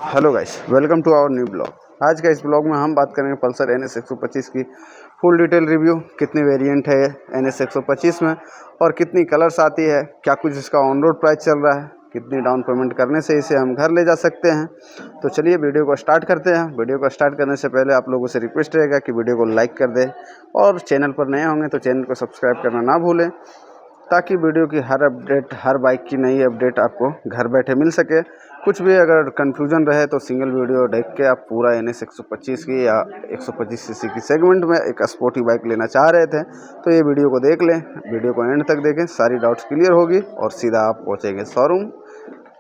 Hello guys, welcome to our new blog. आज का इस ब्लॉग में हम बात करेंगे पल्सर NS 125 की फुल डिटेल रिव्यू। कितनी वेरिएंट है NS 125 में और कितनी कलर्स आती है, क्या कुछ इसका ऑन रोड प्राइस चल रहा है, कितनी डाउन पेमेंट करने से इसे हम घर ले जा सकते हैं। तो चलिए वीडियो को स्टार्ट करते हैं। वीडियो को स्टार्ट करने से पहले आप लोगों से रिक्वेस्ट रहेगा कि वीडियो को लाइक कर दें और चैनल पर नए होंगे तो चैनल को सब्सक्राइब करना ना भूलें, ताकि वीडियो की हर अपडेट, हर बाइक की नई अपडेट आपको घर बैठे मिल सके। कुछ भी अगर कन्फ्यूजन रहे तो सिंगल वीडियो देख के आप पूरा NS 125 की या 125 सीसी की सेगमेंट में एक स्पोर्टी बाइक लेना चाह रहे थे तो ये वीडियो को देख लें। वीडियो को एंड तक देखें, सारी डाउट्स क्लियर होगी और सीधा आप पहुँचेंगे शोरूम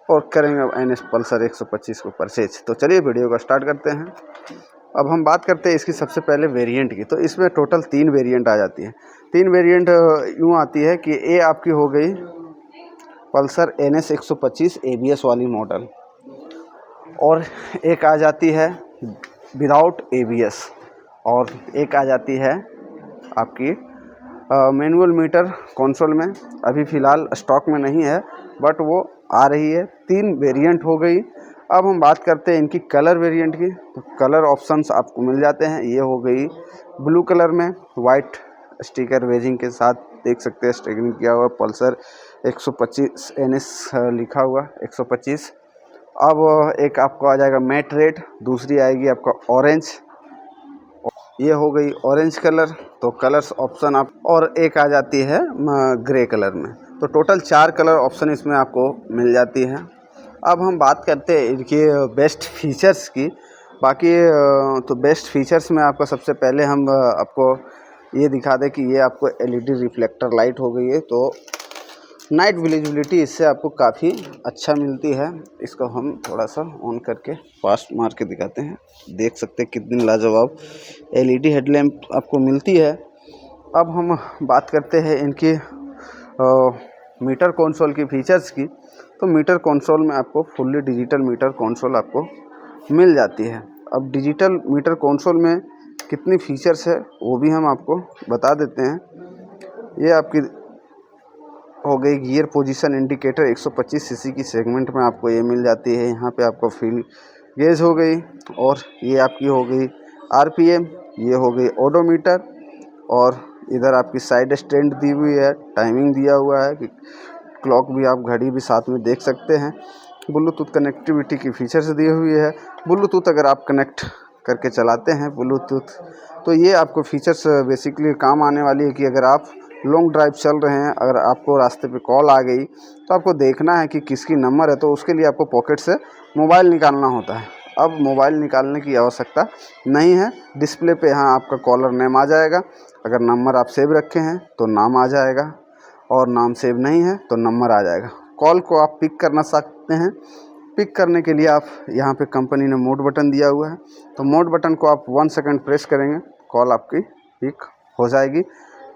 और करेंगे NS पल्सर 125 को परचेज। तो चलिए वीडियो को स्टार्ट करते हैं। अब हम बात करते हैं इसकी सबसे पहले वेरिएंट की। तो इसमें टोटल 3 वेरिएंट आ जाती है। 3 वेरिएंट यूँ आती है कि ए आपकी हो गई पल्सर NS 125 ABS वाली मॉडल, और एक आ जाती है विदाउट ABS, और एक आ जाती है आपकी मैनुअल मीटर कंसोल में। अभी फ़िलहाल स्टॉक में नहीं है बट वो आ रही है। 3 वेरिएंट हो गई। अब हम बात करते हैं इनकी कलर वेरिएंट की। तो कलर ऑप्शंस आपको मिल जाते हैं। ये हो गई ब्लू कलर में वाइट स्टिकर वेजिंग के साथ, देख सकते हैं स्टिकरिंग किया हुआ पल्सर 125 NS लिखा हुआ 125। अब एक आपको आ जाएगा मैट रेड, दूसरी आएगी आपका ऑरेंज, ये हो गई ऑरेंज कलर। तो कलर्स ऑप्शन आप, और एक आ जाती है ग्रे कलर में। तो टोटल 4 कलर ऑप्शन इसमें आपको मिल जाती है। अब हम बात करते हैं इनके बेस्ट फीचर्स की। बाकी तो बेस्ट फीचर्स में आपको सबसे पहले हम आपको ये दिखा दें कि ये आपको LED रिफ्लेक्टर लाइट हो गई है। तो नाइट विजिबिलिटी इससे आपको काफ़ी अच्छा मिलती है। इसको हम थोड़ा सा ऑन करके फास्ट मार के दिखाते हैं, देख सकते हैं कितनी लाजवाब LED हेडलैम्प आपको मिलती है। अब हम बात करते हैं इनकी मीटर कंसोल की फीचर्स की। तो मीटर कंसोल में आपको फुल्ली डिजिटल मीटर कंसोल आपको मिल जाती है। अब डिजिटल मीटर कंसोल में कितनी फीचर्स है वो भी हम आपको बता देते हैं। ये आपकी हो गई गियर पोजीशन इंडिकेटर 125 सीसी की सेगमेंट में आपको ये मिल जाती है। यहाँ पे आपको फ्यूल गेज हो गई, और ये आपकी हो गई RPM, ये हो गई ओडोमीटर, और इधर आपकी साइड स्टैंड दी हुई है, टाइमिंग दिया हुआ है कि क्लॉक भी, आप घड़ी भी साथ में देख सकते हैं। ब्लूटूथ कनेक्टिविटी की फीचर्स दी हुई है। ब्लूटूथ अगर आप कनेक्ट करके चलाते हैं ब्लूटूथ, तो ये आपको फीचर्स बेसिकली काम आने वाली है कि अगर आप लॉन्ग ड्राइव चल रहे हैं, अगर आपको रास्ते पे कॉल आ गई तो आपको देखना है कि किसकी नंबर है, तो उसके लिए आपको पॉकेट से मोबाइल निकालना होता है। अब मोबाइल निकालने की आवश्यकता नहीं है। डिस्प्ले पे यहाँ आपका कॉलर नेम आ जाएगा। अगर नंबर आप सेव रखे हैं तो नाम आ जाएगा, और नाम सेव नहीं है तो नंबर आ जाएगा। कॉल को आप पिक करना सकते हैं। पिक करने के लिए आप यहाँ पे कंपनी ने मोड बटन दिया हुआ है। तो मोड बटन को आप 1 सेकंड प्रेस करेंगे, कॉल आपकी पिक हो जाएगी।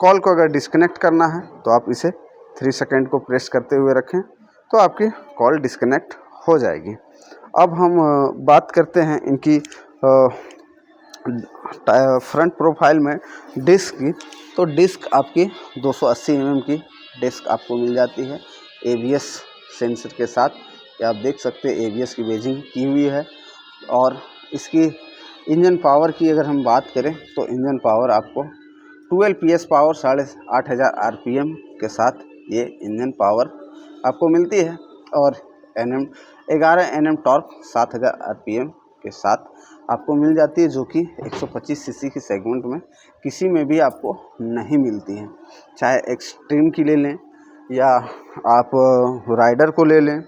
कॉल को अगर डिस्कनेक्ट करना है तो आप इसे 3 सेकंड को प्रेस करते हुए रखें तो आपकी कॉल डिस्कनेक्ट हो जाएगी। अब हम बात करते हैं इनकी फ्रंट प्रोफाइल में डिस्क की। तो डिस्क आपकी 280 mm की डिस्क आपको मिल जाती है ABS सेंसर के साथ। ये आप देख सकते हैं ABS की वेजिंग की हुई है। और इसकी इंजन पावर की अगर हम बात करें तो इंजन पावर आपको 12 PS पावर 8500 RPM के साथ ये इंजन पावर आपको मिलती है, और 11 Nm टॉर्क 7000 RPM के साथ आपको मिल जाती है, जो कि 125 सीसी की सेगमेंट में किसी में भी आपको नहीं मिलती है। चाहे एक्सट्रीम की ले लें या आप राइडर को ले लें,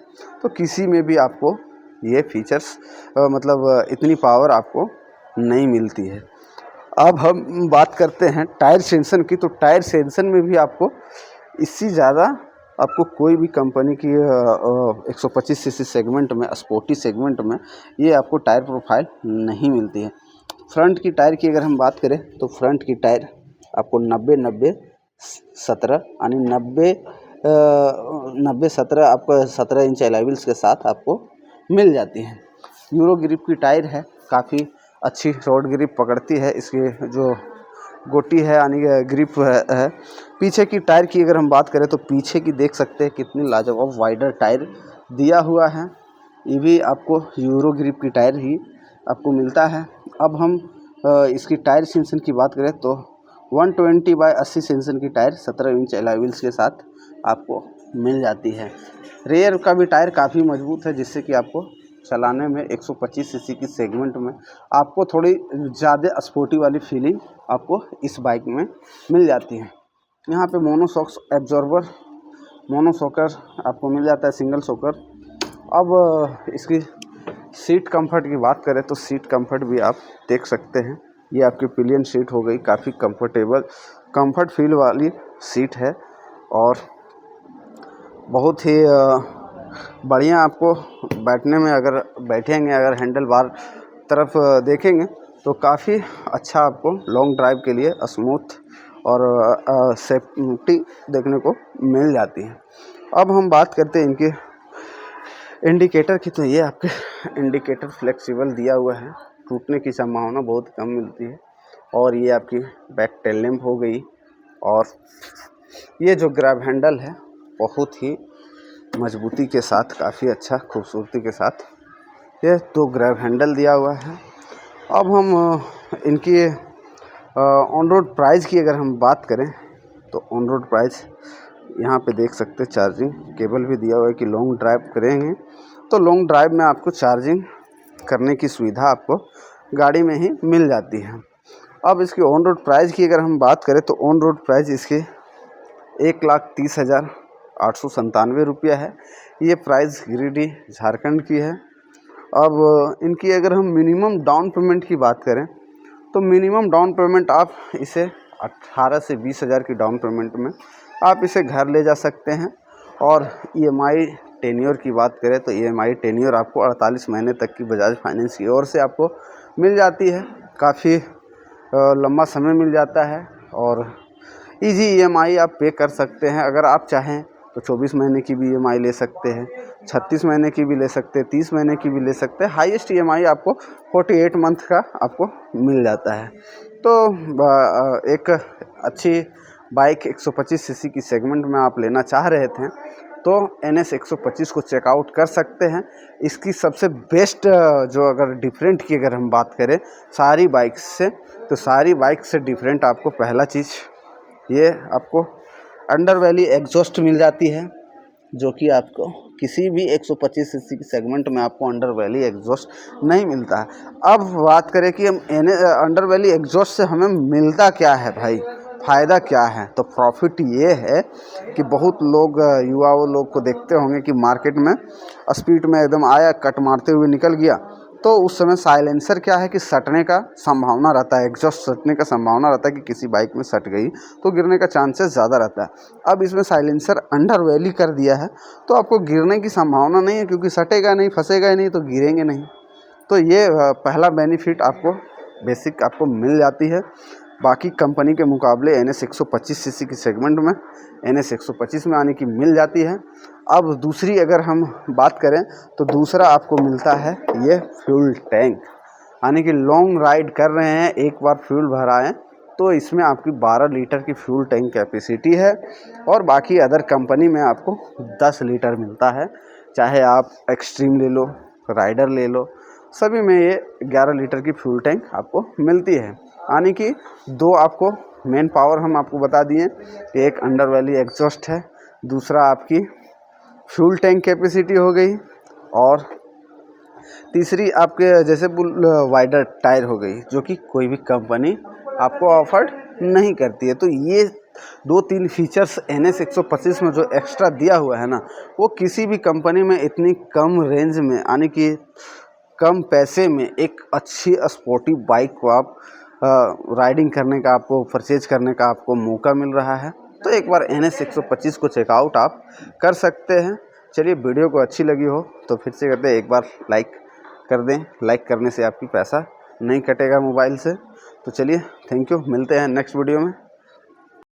तो किसी में भी आपको ये फीचर्स मतलब इतनी पावर आपको नहीं मिलती है। अब हम बात करते हैं टायर सेंसन की। तो टायर सेंसन में भी आपको इससे ज़्यादा आपको कोई भी कंपनी की 125 सीसी सेगमेंट में, स्पोर्टी सेगमेंट में, ये आपको टायर प्रोफाइल नहीं मिलती है। फ्रंट की टायर की अगर हम बात करें तो फ्रंट की टायर आपको 90-90-17 यानी 90-17 आपको 17 इंच एलॉय व्हील्स के साथ आपको मिल जाती है। यूरो ग्रिप की टायर है, काफ़ी अच्छी रोड ग्रिप पकड़ती है। इसकी जो गोटी है यानी ग्रिप है। पीछे की टायर की अगर हम बात करें तो पीछे की देख सकते हैं कितनी लाजवाब वाइडर टायर दिया हुआ है। ये भी आपको यूरो ग्रिप की टायर ही आपको मिलता है। अब हम इसकी टायर एक्सटेंशन की बात करें तो 120/80 सेंशन की टायर 17 इंच एलॉय व्हील्स के साथ आपको मिल जाती है। रेयर का भी टायर काफ़ी मजबूत है, जिससे कि आपको चलाने में 125 सीसी की सेगमेंट में आपको थोड़ी ज़्यादा स्पोर्टी वाली फीलिंग आपको इस बाइक में मिल जाती है। यहाँ पे मोनोशॉक एब्जॉर्बर मोनोशॉकर आपको मिल जाता है, सिंगल शॉकर। अब इसकी सीट कंफर्ट की बात करें तो सीट कंफर्ट भी आप देख सकते हैं। ये आपकी पिलियन सीट हो गई, काफ़ी कंफर्टेबल कंफर्ट फील वाली सीट है और बहुत ही बढ़िया आपको बैठने में, अगर बैठेंगे, अगर हैंडल बार तरफ देखेंगे तो काफ़ी अच्छा आपको लॉन्ग ड्राइव के लिए स्मूथ और सेफ्टी देखने को मिल जाती है। अब हम बात करते हैं इनके इंडिकेटर की, तो ये आपके इंडिकेटर फ्लेक्सिबल दिया हुआ है, टूटने की संभावना बहुत कम मिलती है। और ये आपकी बैक टेल लैंप हो गई और ये जो ग्रैब हैंडल है बहुत ही मजबूती के साथ, काफ़ी अच्छा खूबसूरती के साथ ये 2 ग्रैब हैंडल दिया हुआ है। अब हम इनकी ऑन रोड प्राइस की अगर हम बात करें तो ऑन रोड प्राइस यहाँ पे देख सकते हैं, चार्जिंग केबल भी दिया हुआ है कि लॉन्ग ड्राइव करेंगे तो लॉन्ग ड्राइव में आपको चार्जिंग करने की सुविधा आपको गाड़ी में ही मिल जाती है। अब इसकी ऑन रोड प्राइस की अगर हम बात करें तो ऑन रोड प्राइस इसकी 1,30,897 रुपया है। ये प्राइस गिरिडीह झारखंड की है। अब इनकी अगर हम मिनिमम डाउन पेमेंट की बात करें तो मिनिमम डाउन पेमेंट आप इसे 18 से 20 हज़ार की डाउन पेमेंट में आप इसे घर ले जा सकते हैं। और EMI टेन्योर की बात करें तो EMI टेन्योर आपको 48 महीने तक की बजाज फाइनेंस की ओर से आपको मिल जाती है। काफ़ी लंबा समय मिल जाता है और इजी EMI आप पे कर सकते हैं। अगर आप चाहें तो 24 महीने की भी EMI ले सकते हैं, 36 महीने की भी ले सकते हैं, 30 महीने की भी ले सकते हैं। हाईएस्ट EMI आपको 48 मंथ का आपको मिल जाता है। तो एक अच्छी बाइक 125 सीसी की सेगमेंट में आप लेना चाह रहे थे तो NS 125 को चेकआउट कर सकते हैं। इसकी सबसे बेस्ट जो अगर डिफरेंट की अगर हम बात करें सारी बाइक से, तो सारी बाइक से डिफरेंट आपको पहला चीज़ ये आपको अंडर वैली एग्जॉस्ट मिल जाती है, जो कि आपको किसी भी 125 सीसी की सेगमेंट में आपको अंडर वैली एग्जॉस्ट नहीं मिलता है। अब बात करें कि हम अंडर वैली एग्जॉस्ट से हमें मिलता क्या है भाई, फ़ायदा क्या है, तो प्रॉफिट ये है कि बहुत लोग युवा लोग को देखते होंगे कि मार्केट में स्पीड में एकदम आया, कट मारते हुए निकल गया, तो उस समय साइलेंसर क्या है कि सटने का संभावना रहता है, एग्जॉस्ट सटने का संभावना रहता है कि किसी बाइक में सट गई तो गिरने का चांसेस ज़्यादा रहता है। अब इसमें साइलेंसर अंडर वैली कर दिया है तो आपको गिरने की संभावना नहीं है, क्योंकि सटेगा नहीं, फंसेगा ही नहीं तो गिरेंगे नहीं। तो ये पहला बेनिफिट आपको बेसिक आपको मिल जाती है। बाकी कंपनी के मुकाबले NS 125 सीसी की सेगमेंट में NS 125 में आने की मिल जाती है। अब दूसरी अगर हम बात करें तो दूसरा आपको मिलता है ये फ्यूल टैंक, यानी कि लॉन्ग राइड कर रहे हैं, एक बार फ्यूल भराएं तो इसमें आपकी 12 लीटर की फ्यूल टैंक कैपेसिटी है। और बाकी अदर कंपनी में आपको 10 लीटर मिलता है, चाहे आप एक्सट्रीम ले लो, राइडर ले लो, सभी में ये 11 लीटर की फ्यूल टैंक आपको मिलती है। यानी कि 2 आपको मेन पावर हम आपको बता दिए, एक अंडर वैली एग्जॉस्ट है, दूसरा आपकी फ्यूल टैंक कैपेसिटी हो गई, और तीसरी आपके जैसे वाइडर टायर हो गई, जो कि कोई भी कंपनी आपको ऑफर नहीं करती है। तो ये 2-3 फीचर्स NS 125 में जो एक्स्ट्रा दिया हुआ है ना, वो किसी भी कंपनी में इतनी कम रेंज में, यानी कि कम पैसे में एक अच्छी स्पोर्टी बाइक को आप राइडिंग करने का, आपको परचेज करने का आपको मौका मिल रहा है। तो एक बार NS 125 को चेकआउट आप कर सकते हैं। चलिए, वीडियो को अच्छी लगी हो तो फिर से कहते हैं एक बार लाइक कर दें, लाइक करने से आपकी पैसा नहीं कटेगा मोबाइल से। तो चलिए, थैंक यू, मिलते हैं नेक्स्ट वीडियो में।